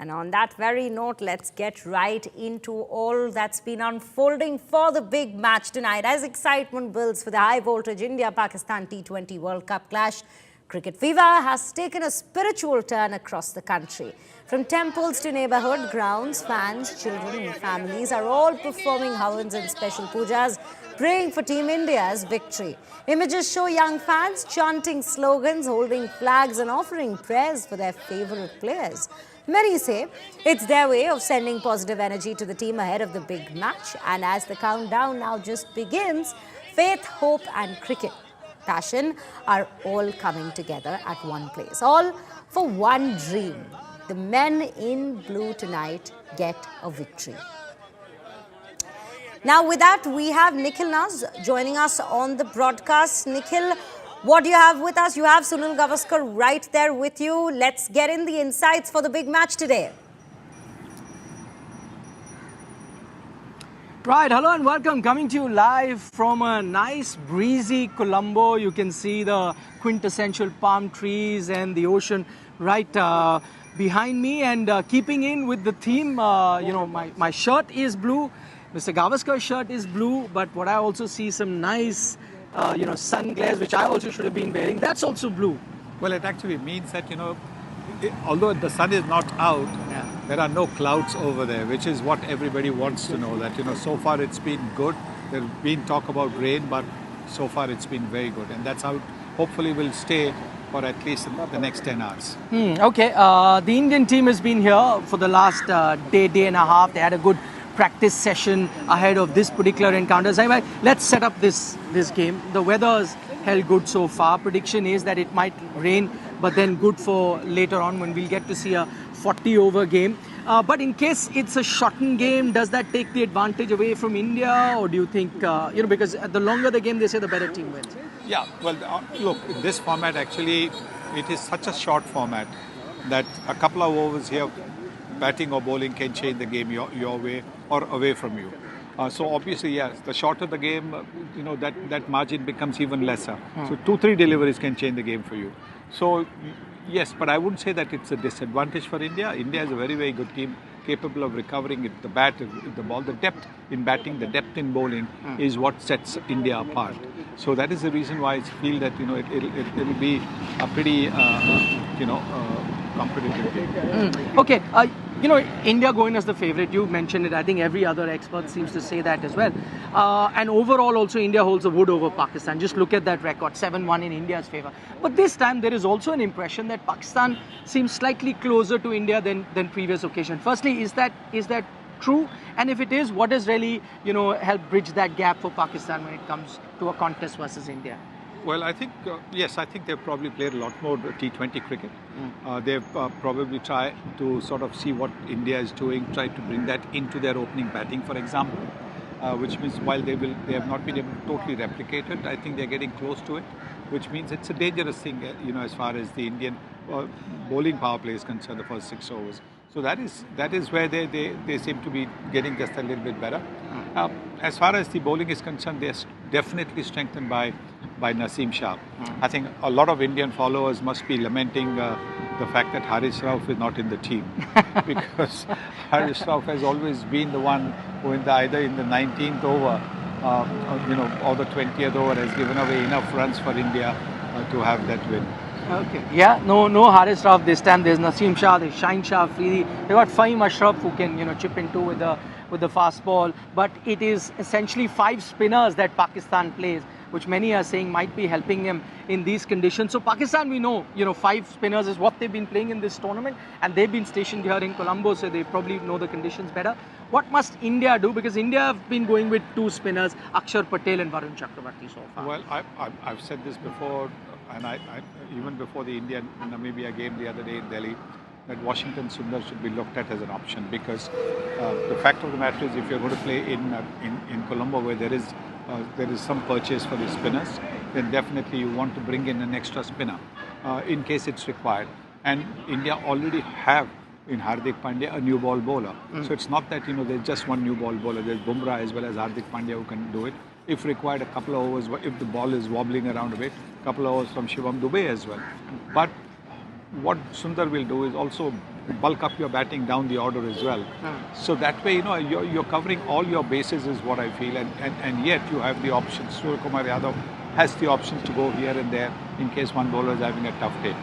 And on that very note, let's get right into all that's been unfolding for the big match tonight. As excitement builds for the high-voltage India-Pakistan T20 World Cup clash, cricket fever has taken a spiritual turn across the country. From temples to neighborhood grounds, fans, children and families are all performing havans and special pujas, praying for Team India's victory. Images show young fans chanting slogans, holding flags and offering prayers for their favourite players. Many say it's their way of sending positive energy to the team ahead of the big match. And as the countdown now just begins, faith, hope and cricket passion are all coming together at one place, all for one dream. The men in blue tonight get a victory. Now with that, we have Nikhil Naz joining us on the broadcast. Nikhil, what do you have with us? You have Sunil Gavaskar right there with you. Let's get in the insights for the big match today. Right, hello and welcome. Coming to you live from a nice breezy Colombo. You can see the quintessential palm trees and the ocean right behind me, and keeping in with the theme, my shirt is blue. Mr. Gavaskar's shirt is blue, but what I also see some nice, sun glares, which I also should have been wearing. That's also blue. Well, it actually means that, although the sun is not out, there are no clouds over there, which is what everybody wants to know. That, so far it's been good. There's been talk about rain, but so far it's been very good. And that's how it hopefully will stay for at least the next 10 hours. Okay, the Indian team has been here for the last day and a half. They had a good practice session ahead of this particular encounter. So let's set up this game. The weather's held good so far. Prediction is that it might rain, but then good for later on when we'll get to see a 40-over game. But in case it's a shortened game, does that take the advantage away from India? Or do you think, because the longer the game, they say the better team wins? Yeah, well, look, this format actually, it is such a short format that a couple of overs here, batting or bowling, can change the game your way or away from you. So obviously, yes, the shorter the game, that margin becomes even lesser. So 2-3 deliveries can change the game for you. So yes, but I wouldn't say that it's a disadvantage for India. India is a very, very good team, capable of recovering it, the bat, the ball, the depth in batting, the depth in bowling is what sets India apart. So that is the reason why I feel that it'll be a pretty competitive game. Okay, India going as the favourite, you mentioned it. I think every other expert seems to say that as well. And overall also India holds the wood over Pakistan. Just look at that record, 7-1 in India's favour. But this time there is also an impression that Pakistan seems slightly closer to India than previous occasion. Firstly, is that true? And if it is, what has really helped bridge that gap for Pakistan when it comes to a contest versus India? Well, I think, yes, I think they've probably played a lot more T20 cricket. They've probably tried to sort of see what India is doing, try to bring that into their opening batting, for example, which means while they have not been able to totally replicate it, I think they're getting close to it, which means it's a dangerous thing, as far as the Indian bowling power play is concerned, the first 6 overs. So that is where they seem to be getting just a little bit better. As far as the bowling is concerned, they're definitely strengthened by Naseem Shah. I think a lot of Indian followers must be lamenting the fact that Haris Rauf is not in the team, because Haris Rauf has always been the one who either in the 19th over or the 20th over has given away enough runs for India to have that win. Okay. Yeah, no Haris Rauf this time. There's Naseem Shah, there's Shaheen Shah Afridi. They got Fahim Ashraf who can chip into with the fast ball. But it is essentially 5 spinners that Pakistan plays, which many are saying might be helping him in these conditions. So Pakistan, we know, 5 spinners is what they've been playing in this tournament, and they've been stationed here in Colombo, so they probably know the conditions better. What must India do? Because India have been going with 2 spinners, Akshar Patel and Varun Chakravarti so far. Well, I've said this before, and I even before the India-Namibia game the other day in Delhi, that Washington Sundar should be looked at as an option, because the fact of the matter is, if you're going to play in Colombo, where there is some purchase for the spinners, then definitely you want to bring in an extra spinner in case it's required. And India already have in Hardik Pandya a new ball bowler. So it's not that there's just one new ball bowler. There's Bumrah as well as Hardik Pandya who can do it. If required, a couple of overs, if the ball is wobbling around a bit, a couple of overs from Shivam Dubey as well. But what Sundar will do is also bulk up your batting down the order as well. So that way, you're covering all your bases is what I feel, and yet you have the options. Suryakumar Yadav has the options to go here and there in case one bowler is having a tough day.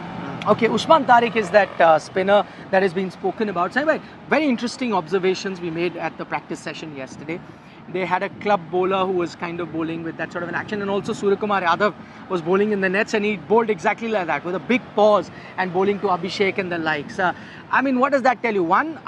Okay, Usman Tariq is that spinner that has been spoken about. So, very interesting observations we made at the practice session yesterday. They had a club bowler who was kind of bowling with that sort of an action, and also Suryakumar Yadav was bowling in the nets, and he bowled exactly like that with a big pause and bowling to Abhishek and the likes. What does that tell you? One,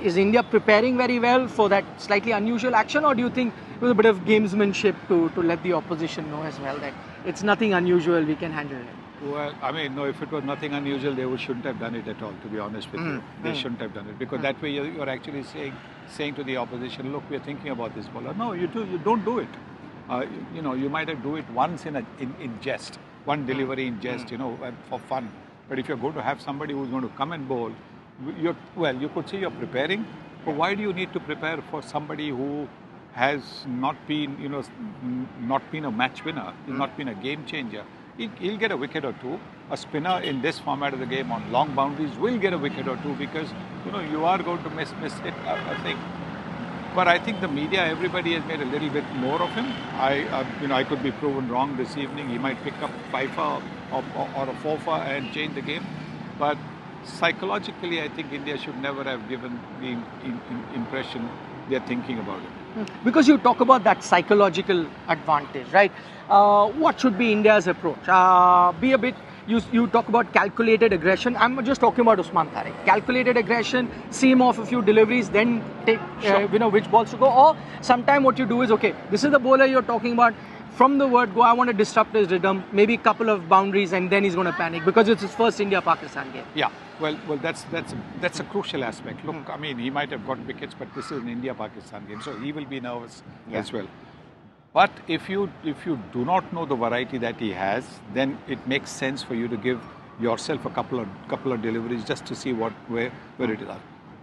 is India preparing very well for that slightly unusual action, or do you think it was a bit of gamesmanship to let the opposition know as well that it's nothing unusual, we can handle it? Well, no, if it was nothing unusual, they shouldn't have done it at all, to be honest with you. They shouldn't have done it, because that way you're actually saying to the opposition, look, we're thinking about this bowler. No, you don't do it. You might have do it once in jest, one delivery in jest, for fun. But if you're going to have somebody who's going to come and bowl, you could say you're preparing, but why do you need to prepare for somebody who has not been a match winner, not been a game changer? He'll get a wicket or two. A spinner in this format of the game on long boundaries will get a wicket or two, because you are going to miss it, I think. But I think the media, everybody has made a little bit more of him. I could be proven wrong this evening. He might pick up a fifer or a four-fer and change the game. But psychologically, I think India should never have given the impression they're thinking about it. Because you talk about that psychological advantage, right? What should be India's approach? Be a bit. You talk about calculated aggression. I'm just talking about Usman Tariq. Calculated aggression, see him off a few deliveries, then take which balls to go. Or sometime what you do is, okay, this is the bowler you're talking about. From the word go, I want to disrupt his rhythm, maybe a couple of boundaries, and then he's going to panic because it's his first India-Pakistan game. Yeah, well, that's a crucial aspect. Look, he might have got wickets, but this is an India-Pakistan game, so he will be nervous as well. But if you do not know the variety that he has, then it makes sense for you to give yourself a couple of deliveries just to see where it is.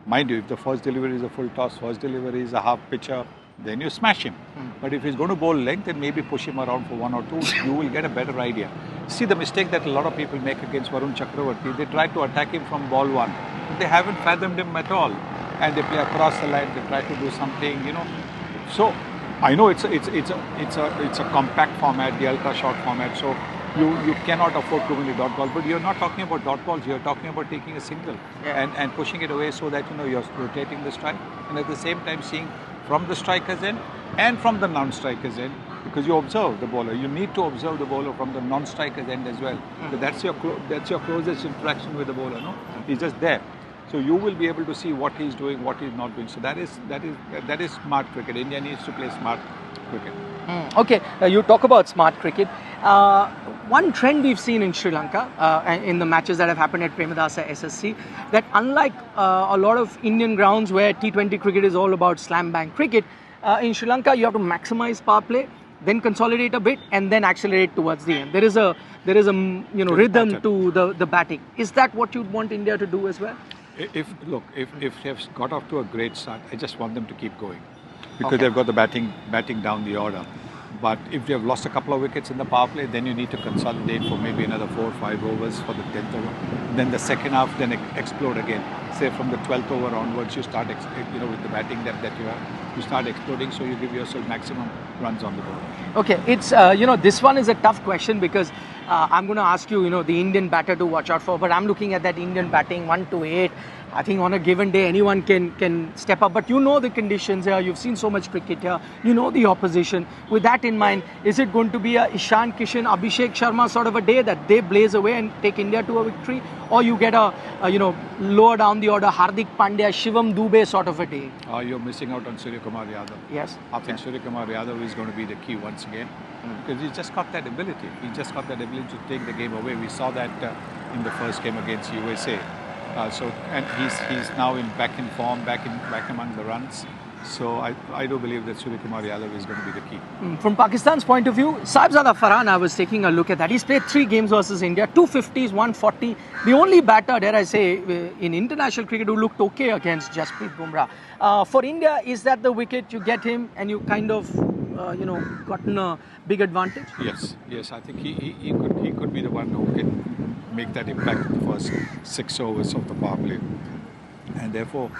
Mind you, if the first delivery is a full toss, first delivery is a half pitcher, then you smash him. But if he's going to bowl length and maybe push him around for one or two, you will get a better idea. See the mistake that a lot of people make against Varun Chakravarti. They try to attack him from ball one, but they haven't fathomed him at all, and they play across the line. They try to do something, So I know it's a compact format, the ultra short format. So you cannot afford too many dot balls. But you're not talking about dot balls. You're talking about taking a single and pushing it away so that you're rotating the strike, and at the same time seeing from the striker's end and from the non-striker's end, because you observe the bowler. You need to observe the bowler from the non-striker's end as well. So that's your closest interaction with the bowler. No, he's just there. So you will be able to see what he's doing, what he's not doing. So that is smart cricket. India needs to play smart cricket. Okay, you talk about smart cricket. One trend we've seen in Sri Lanka in the matches that have happened at Premadasa SSC, that unlike a lot of Indian grounds where T20 cricket is all about slam bang cricket, in Sri Lanka you have to maximize power play, then consolidate a bit, and then accelerate towards the end. There is a rhythm to the batting. Is that what you'd want India to do as well? If they've got off to a great start, I just want them to keep going, because they've got the batting down the order. But if they've lost a couple of wickets in the power play, then you need to consolidate for maybe another 4 or 5 overs for the 10th over. Then the second half, then explode again. Say from the 12th over onwards, you start with the batting depth that you have, you start exploding, so you give yourself maximum runs on the board. Okay, it's this one is a tough question, because I'm going to ask you, the Indian batter to watch out for, but I'm looking at that Indian batting 1 to 8. I think on a given day, anyone can step up. But the conditions here. You've seen so much cricket here. The opposition. With that in mind, is it going to be a Ishan Kishan, Abhishek Sharma sort of a day that they blaze away and take India to a victory? Or you get a lower down the order, Hardik Pandya, Shivam Dubey sort of a day? You're missing out on Suryakumar Yadav. Yes. I think Suryakumar Yadav is going to be the key once again. Because he's just got that ability. He just got that ability to take the game away. We saw that in the first game against USA. And he's now back in form, back among the runs. So I do believe that Suryakumar Yadav is going to be the key. From Pakistan's point of view, Saibzada Farhan, I was taking a look at that. He's played 3 games versus India, 250s, 140. The only batter, dare I say, in international cricket who looked okay against Jasprit Bumrah. For India, is that the wicket? You get him and you kind of, gotten a big advantage? Yes. I think he could be the one who can make that impact in the first 6 overs of the power play. and therefore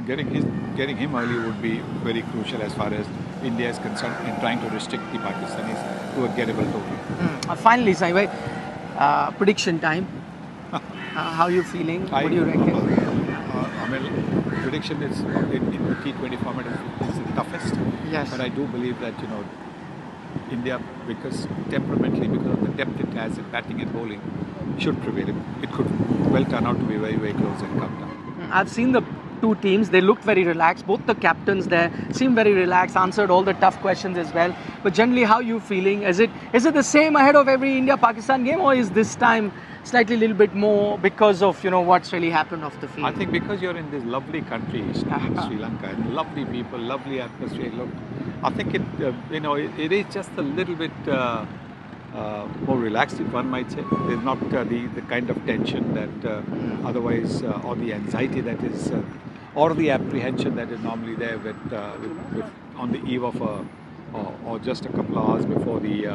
getting him early would be very crucial as far as India is concerned in trying to restrict the Pakistanis to a gettable total. Finally, Sai bhai, prediction time. How are you feeling? What do you reckon? I mean, prediction is in the T20 format is the toughest. Yes. But I do believe that India, because temperamentally, because of the depth it has in batting and bowling, should prevail. It could well turn out to be very, very close and come down. I've seen the two teams. They looked very relaxed. Both the captains there seemed very relaxed, answered all the tough questions as well. But generally, how are you feeling? Is it the same ahead of every India-Pakistan game, or is this time slightly a little bit more because of what's really happened off the field? I think because you're in this lovely country, Sri Lanka, and lovely people, lovely atmosphere. Look, I think it is just a little bit more relaxed, if one might say. There's not the kind of tension that otherwise, or the anxiety that is, or the apprehension that is normally there with on the eve of or just a couple of hours before the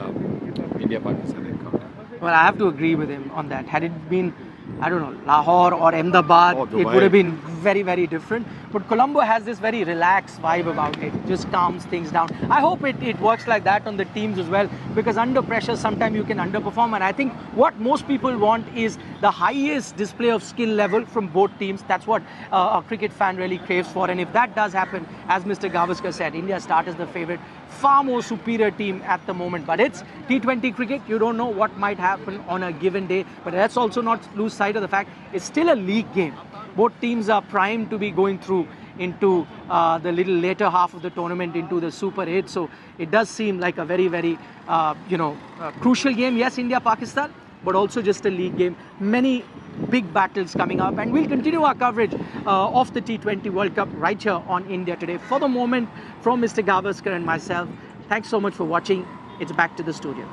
India-Pakistan encounter. Well, I have to agree with him on that. Had it been, I don't know, Lahore or Ahmedabad, it would have been very, very different. But Colombo has this very relaxed vibe about it. Just calms things down. I hope it works like that on the teams as well, because under pressure, sometimes you can underperform. And I think what most people want is the highest display of skill level from both teams. That's what a cricket fan really craves for. And if that does happen, as Mr. Gavaskar said, India start as the favourite. Far more superior team at the moment. But it's T20 cricket. You don't know what might happen on a given day. But let's also not lose sight of the fact it's still a league game. Both teams are primed to be going through into the little later half of the tournament, into the Super 8. So it does seem like a very, very, crucial game. Yes, India-Pakistan, but also just a league game. Many big battles coming up, and we'll continue our coverage of the T20 World Cup right here on India Today. For the moment, from Mr. Gavaskar and myself, thanks so much for watching. It's back to the studio.